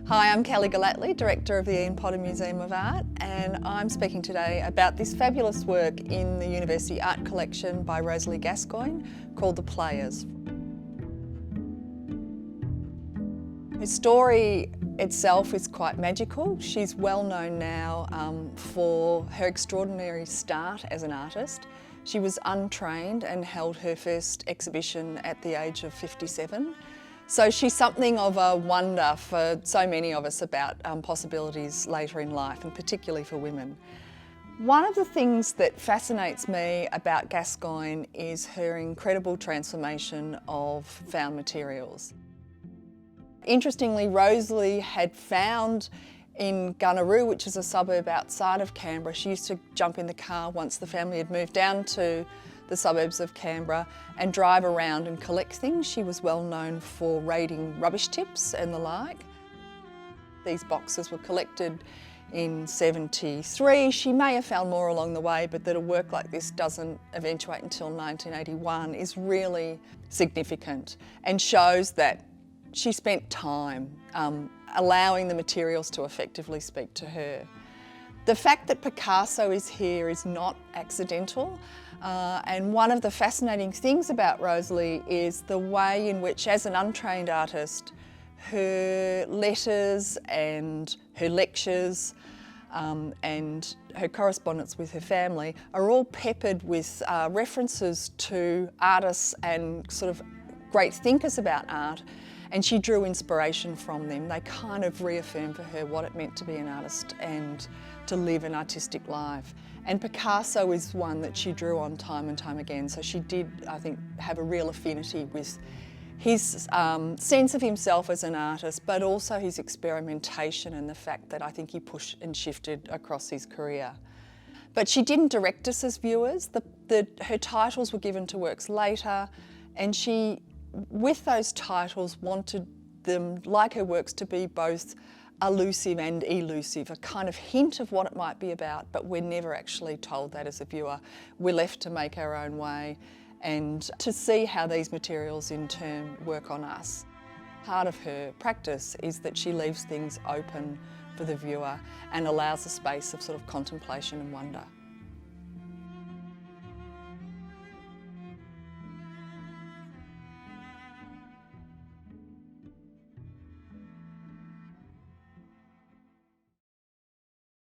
Hi, I'm Gellatly, Director of the Ian Potter Museum of Art, and I'm speaking today about this fabulous work in the University Art Collection by Rosalie Gascoigne called The Players. Her story itself is quite magical. She's well known now for her extraordinary start as an artist. She was untrained and held her first exhibition at the age of 57. So she's something of a wonder for so many of us about possibilities later in life, and particularly for women. One of the things that fascinates me about Gascoigne is her incredible transformation of found materials. Interestingly, Rosalie had found in Gunneroo, which is a suburb outside of Canberra. She used to jump in the car once the family had moved down to the suburbs of Canberra and drive around and collect things. She was well known for raiding rubbish tips and the like. These boxes were collected in '73. She may have found more along the way, but that a work like this doesn't eventuate until 1981 is really significant and shows that she spent time allowing the materials to effectively speak to her. The fact that Picasso is here is not accidental, and one of the fascinating things about Rosalie is the way in which, as an untrained artist, her letters and her lectures and her correspondence with her family are all peppered with references to artists and sort of great thinkers about art, and she drew inspiration from them. They kind of reaffirmed for her what it meant to be an artist and to live an artistic life. And Picasso is one that she drew on time and time again, so she did, I think, have a real affinity with his sense of himself as an artist, but also his experimentation and the fact that I think he pushed and shifted across his career. But she didn't direct us as viewers. Her titles were given to works later, and she, with those titles, wanted them, like her works, to be both elusive and elusive, a kind of hint of what it might be about, but we're never actually told that as a viewer. We're left to make our own way and to see how these materials in turn work on us. Part of her practice is that she leaves things open for the viewer and allows a space of sort of contemplation and wonder.